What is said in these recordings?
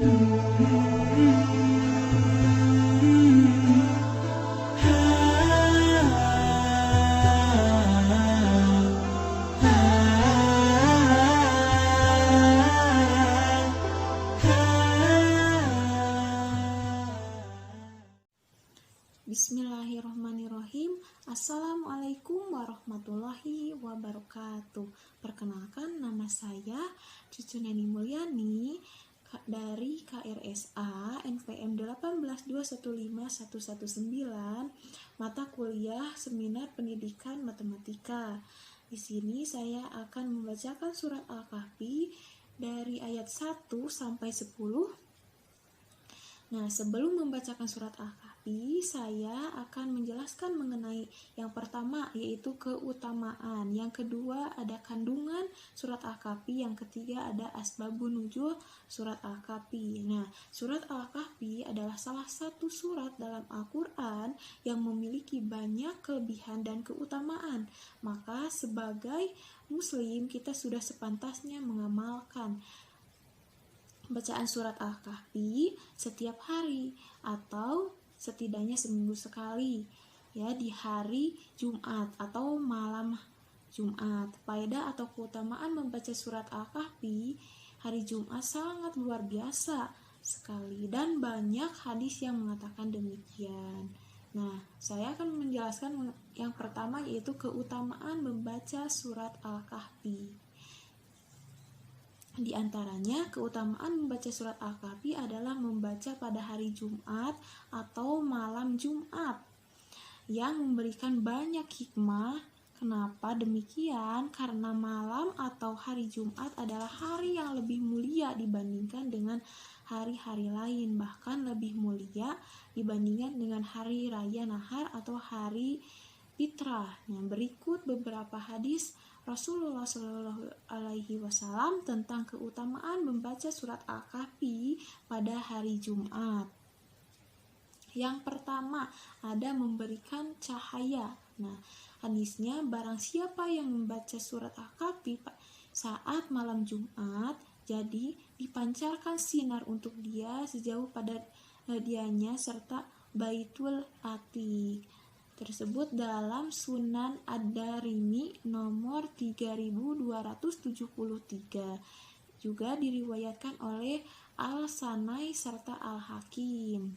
Bismillahirrahmanirrahim. Assalamualaikum warahmatullahi wabarakatuh. Perkenalkan, nama saya Cucu Neni Mulyani dari KRSA NPM 182151119, mata kuliah Seminar Pendidikan Matematika. Di sini saya akan membacakan surat Al-Kahfi dari ayat 1 sampai 10. Nah, sebelum membacakan surat Al-Kahfi, saya akan menjelaskan mengenai yang pertama, yaitu keutamaan. Yang kedua, ada kandungan surat Al-Kahfi. Yang ketiga, ada asbabun nuzul surat Al-Kahfi. Nah, surat Al-Kahfi adalah salah satu surat dalam Al-Quran yang memiliki banyak kelebihan dan keutamaan. Maka, sebagai Muslim, kita sudah sepantasnya mengamalkan bacaan surat Al-Kahfi setiap hari atau setidaknya seminggu sekali, ya, di hari Jumat atau malam Jumat. Faedah atau keutamaan membaca surat Al-Kahfi hari Jumat sangat luar biasa sekali dan banyak hadis yang mengatakan demikian. Nah, saya akan menjelaskan yang pertama, yaitu keutamaan membaca surat Al-Kahfi. Di antaranya, keutamaan membaca surat Al-Kahfi adalah membaca pada hari Jumat atau malam Jumat yang memberikan banyak hikmah. Kenapa demikian? Karena malam atau hari Jumat adalah hari yang lebih mulia dibandingkan dengan hari-hari lain, bahkan lebih mulia dibandingkan dengan hari raya Nahar atau hari fitrah. Nah, berikut beberapa hadis Rasulullah Shallallahu Alaihi Wasallam tentang keutamaan membaca surat Al-Kahfi pada hari Jumat. Yang pertama, ada memberikan cahaya. Nah, hadisnya, barang siapa yang membaca surat Al-Kahfi saat malam Jumat, jadi dipancarkan sinar untuk dia sejauh pada dianya serta Baitul Atiq. Tersebut dalam Sunan Ad-Darimi nomor 3273. Juga diriwayatkan oleh Al-Sanai serta Al-Hakim.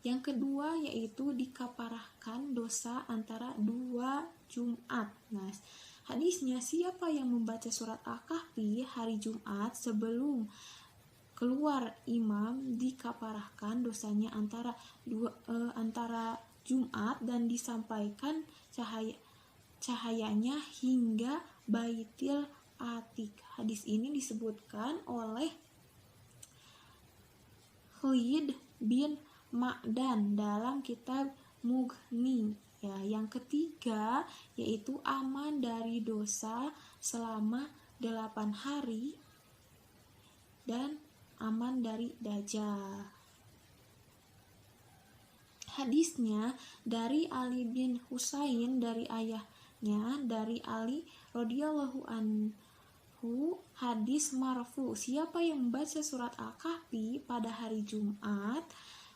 Yang kedua, yaitu dikaparahkan dosa antara dua Jumat. Nah, hadisnya, siapa yang membaca surat Al-Kahfi hari Jumat sebelum keluar imam, dikaparahkan dosanya antara Jumat dan disampaikan cahayanya hingga Baitul Atiq. Hadis ini disebutkan oleh Khalid bin Ma'dan dalam kitab Mughni. Ya, yang ketiga, yaitu aman dari dosa selama 8 hari dan aman dari dajjal. Hadisnya dari Ali bin Husain dari ayahnya dari Ali radhiyallahu anhu, hadis marfu, siapa yang membaca surat Al-Kahfi pada hari Jumat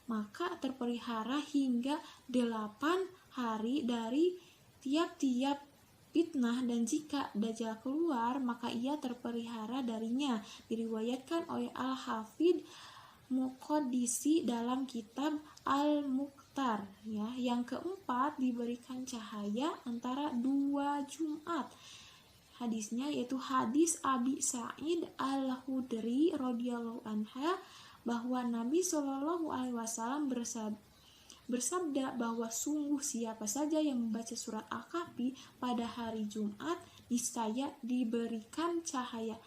maka terpelihara hingga 8 hari dari tiap-tiap fitnah, dan jika dajjal keluar maka ia terpelihara darinya. Diriwayatkan oleh Al-Hafidh Muqaddisi dalam kitab Al-Mukhtar. Ya, yang keempat, diberikan cahaya antara dua Jumat. Hadisnya yaitu hadis Abi Sa'id Al-Khudri radhiyallahu anha, bahwa Nabi Shallallahu Alaihi Wasallam bersabda bahwa sungguh siapa saja yang membaca surat Al-Kahfi pada hari Jumat, niscaya diberikan cahaya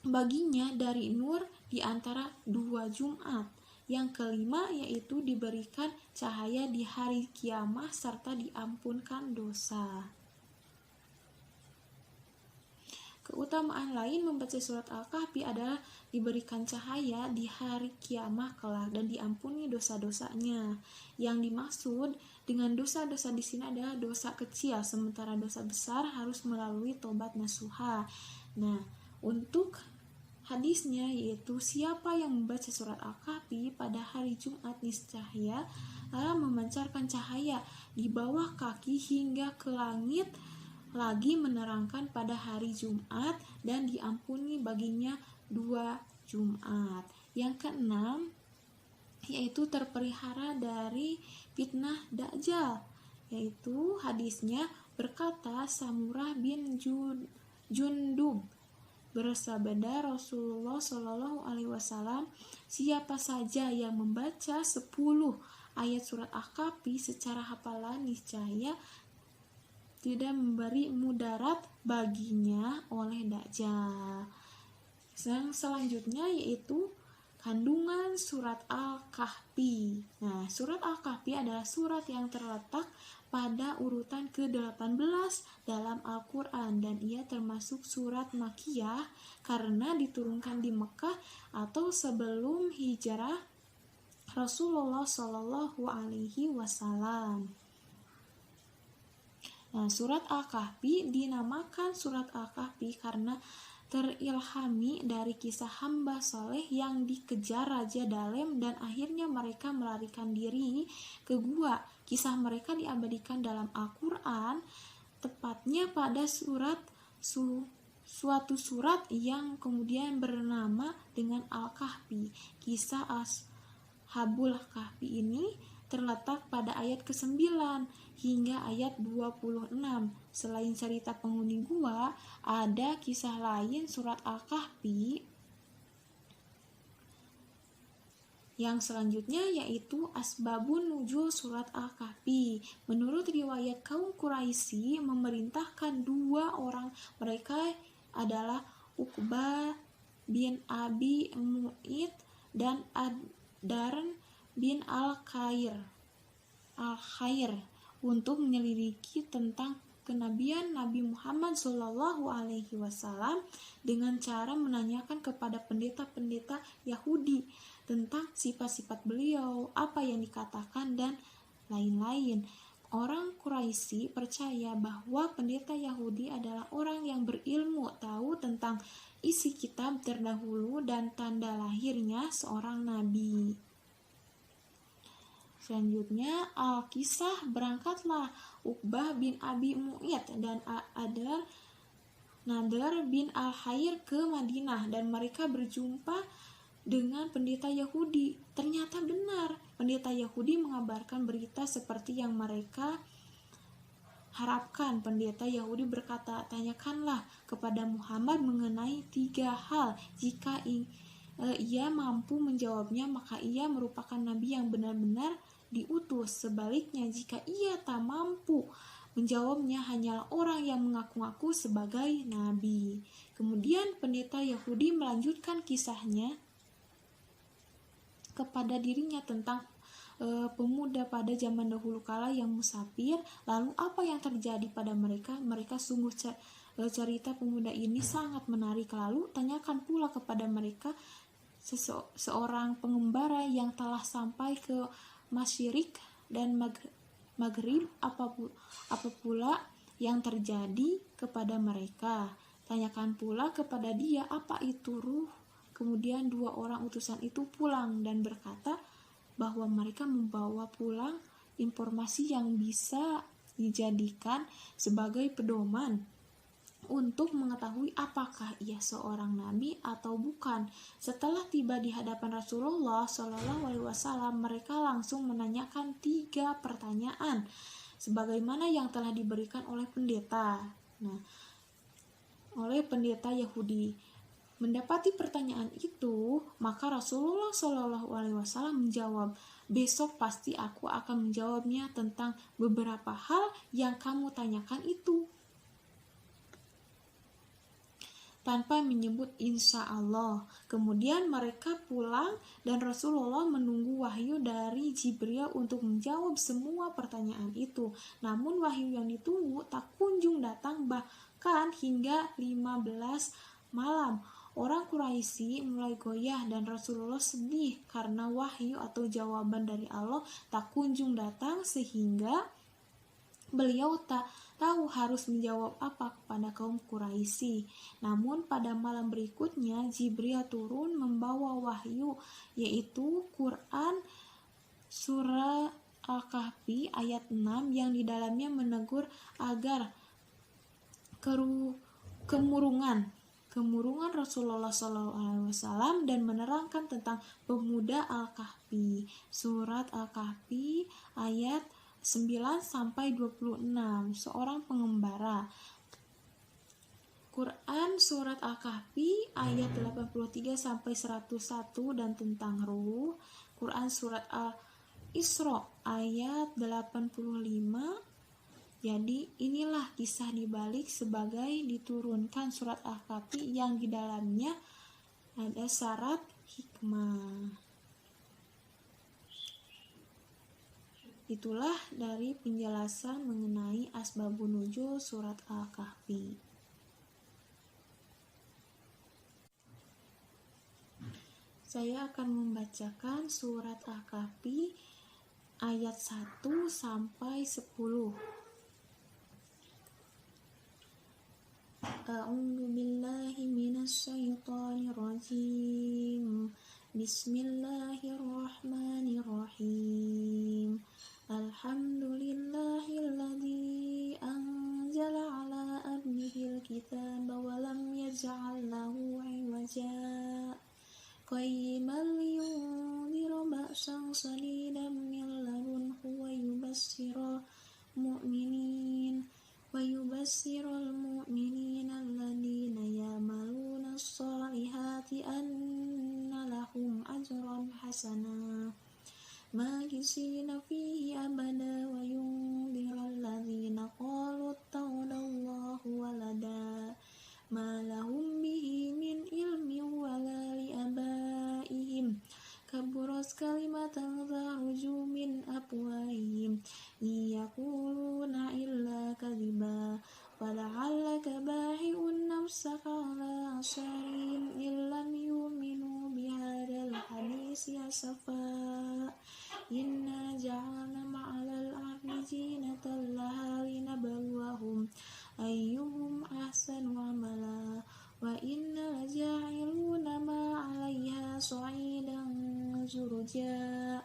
baginya dari nur di antara dua Jumat. Yang kelima, yaitu diberikan cahaya di hari kiamat serta diampunkan dosa. Keutamaan lain membaca surat Al-Kahfi adalah diberikan cahaya di hari kiamat kelak dan diampuni dosa-dosanya. Yang dimaksud dengan dosa-dosa di sini adalah dosa kecil, sementara dosa besar harus melalui tobat nasuha. Nah, Untuk hadisnya yaitu siapa yang membaca surat Al-Kahfi pada hari Jumat niscaya memancarkan cahaya di bawah kaki hingga ke langit, lagi menerangkan pada hari Jumat dan diampuni baginya 2 Jumat. Yang keenam yaitu terpelihara dari fitnah Dajjal, yaitu hadisnya berkata Samurah bin Jundub bersabda Rasulullah Shallallahu Alaihi Wasallam, siapa saja yang membaca 10 ayat surat Al-Kahfi secara hafalan niscaya tidak memberi mudarat baginya oleh Dajjal. Yang selanjutnya yaitu kandungan surat Al-Kahfi. Nah, surat Al-Kahfi adalah surat yang terletak pada urutan ke-18 dalam Al-Quran dan ia termasuk surat Makkiyah karena diturunkan di Mekah atau sebelum hijrah Rasulullah Shallallahu Alaihi Wasallam. Nah, surat Al-Kahfi dinamakan surat Al-Kahfi karena terilhami dari kisah hamba soleh yang dikejar Raja Dalem dan akhirnya mereka melarikan diri ke gua. Kisah mereka diabadikan dalam Al-Quran, tepatnya pada suatu surat yang kemudian bernama dengan Al-Kahfi. Kisah Ashabul Kahfi ini terletak pada ayat ke-9 hingga ayat 26. Selain cerita penghuni gua, ada kisah lain surat Al-Kahfi yang selanjutnya yaitu asbabun nuzul surat Al-Kahfi. Menurut riwayat kaum Quraisy memerintahkan 2 orang mereka adalah Uqbah bin Abi Mu'id dan Ad-Darn bin Al-Khair untuk menyelidiki tentang kenabian Nabi Muhammad Shallallahu Alaihi Wasallam dengan cara menanyakan kepada pendeta-pendeta Yahudi tentang sifat-sifat beliau, apa yang dikatakan dan lain-lain. Orang Quraisy percaya bahwa pendeta Yahudi adalah orang yang berilmu, tahu tentang isi kitab terdahulu dan tanda lahirnya seorang nabi. Selanjutnya, Al-Kisah berangkatlah Uqbah bin Abi Mu'id dan Nadar bin Al-Khair ke Madinah dan mereka berjumpa dengan pendeta Yahudi. Ternyata benar, pendeta Yahudi mengabarkan berita seperti yang mereka harapkan. Pendeta Yahudi berkata, tanyakanlah kepada Muhammad mengenai 3 hal. Jika ia mampu menjawabnya, maka ia merupakan nabi yang benar-benar diutus. Sebaliknya, jika ia tak mampu menjawabnya, hanyalah orang yang mengaku-ngaku sebagai nabi. Kemudian pendeta Yahudi melanjutkan kisahnya kepada dirinya tentang pemuda pada zaman dahulu kala yang musafir. Lalu apa yang terjadi pada mereka? Mereka sungguh cerita pemuda ini sangat menarik. Lalu tanyakan pula kepada mereka seorang pengembara yang telah sampai ke Masyirik dan Maghrib, apa pula yang terjadi kepada mereka. Tanyakan pula kepada dia apa itu ruh. Kemudian 2 orang utusan itu pulang dan berkata bahwa mereka membawa pulang informasi yang bisa dijadikan sebagai pedoman untuk mengetahui apakah ia seorang nabi atau bukan. Setelah tiba di hadapan Rasulullah Shallallahu Alaihi Wasallam, mereka langsung menanyakan 3 pertanyaan, sebagaimana yang telah diberikan oleh pendeta. Oleh pendeta Yahudi. Mendapati pertanyaan itu, maka Rasulullah Shallallahu Alaihi Wasallam menjawab, besok pasti aku akan menjawabnya tentang beberapa hal yang kamu tanyakan itu, tanpa menyebut insya Allah. Kemudian mereka pulang dan Rasulullah menunggu wahyu dari Jibril untuk menjawab semua pertanyaan itu. Namun wahyu yang ditunggu tak kunjung datang, bahkan hingga 15 malam. Orang Quraisy mulai goyah dan Rasulullah sedih karena wahyu atau jawaban dari Allah tak kunjung datang, sehingga Beliau tak tahu harus menjawab apa kepada kaum Quraisy. Namun pada malam berikutnya Jibril turun membawa wahyu, yaitu Quran surah Al-Kahfi ayat 6 yang di dalamnya menegur agar kemurungan Rasulullah SAW dan menerangkan tentang pemuda Al-Kahfi. Surat Al-Kahfi ayat 9 sampai 26, seorang pengembara. Quran surat Al-Kahfi ayat 83 sampai 101 dan tentang ruh. Quran surat Al-Isra ayat 85. Jadi inilah kisah dibalik sebagai diturunkan surat Al-Kahfi yang di dalamnya ada syarat hikmah. Itulah dari penjelasan mengenai asbabun nuzul surat Al-Kahfi. Saya akan membacakan surat Al-Kahfi ayat 1 sampai 10. A'udzu billahi minasy syaithanir rajim. Bismillahirrahmanirrahim. Alhamdulillahilladzi anzala ala abdihil kitaba wa lam yaj'al lahu 'iwaja qayyiman liyunzira ba'san shadidan min ladunhu wa yubassiral mu'minina alladzina ya'maluna as-solihati anna lahum ajran hasana makisina fihi abada wa yunziral ladzina qalu ittakhadallahu walada ma lahum bihi min ilmin wala li abaihim kaburas kalimatan takhruju min afwahihim yaquluna illa kadhiba fala'allaka bahi'un nafsaka ala asharihim illam yu'minu bihadzal hadisi asafa inna ja'alna ma'alal ardi zinatan laha linabluwahum ayyuhum ahsanu amala wa inna laja'iluna ma 'alaiha sa'idan zurja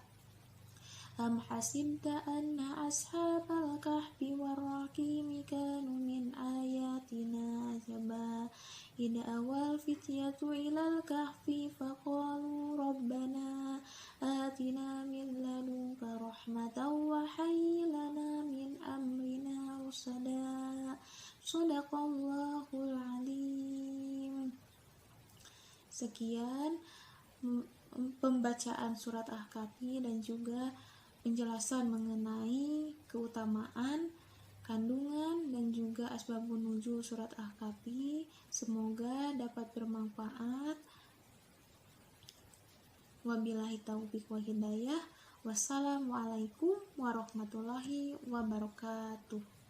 am hasibta anna ashabal kahfi warraqimi kanu min ayatina ajaba id awal fityatu ilal kahfi faqalu rabbana atina min ladunka rahmatan wa hayyi lana min amrina rusada. Shadaqallahul alim. Sekian pembacaan surat Al-Kahfi dan juga penjelasan mengenai keutamaan, kandungan, dan juga asbabun nuzul surat Al-Kahfi. Semoga dapat bermanfaat. Wabillahi taufiq wa hidayah. Wassalamualaikum warahmatullahi wabarakatuh.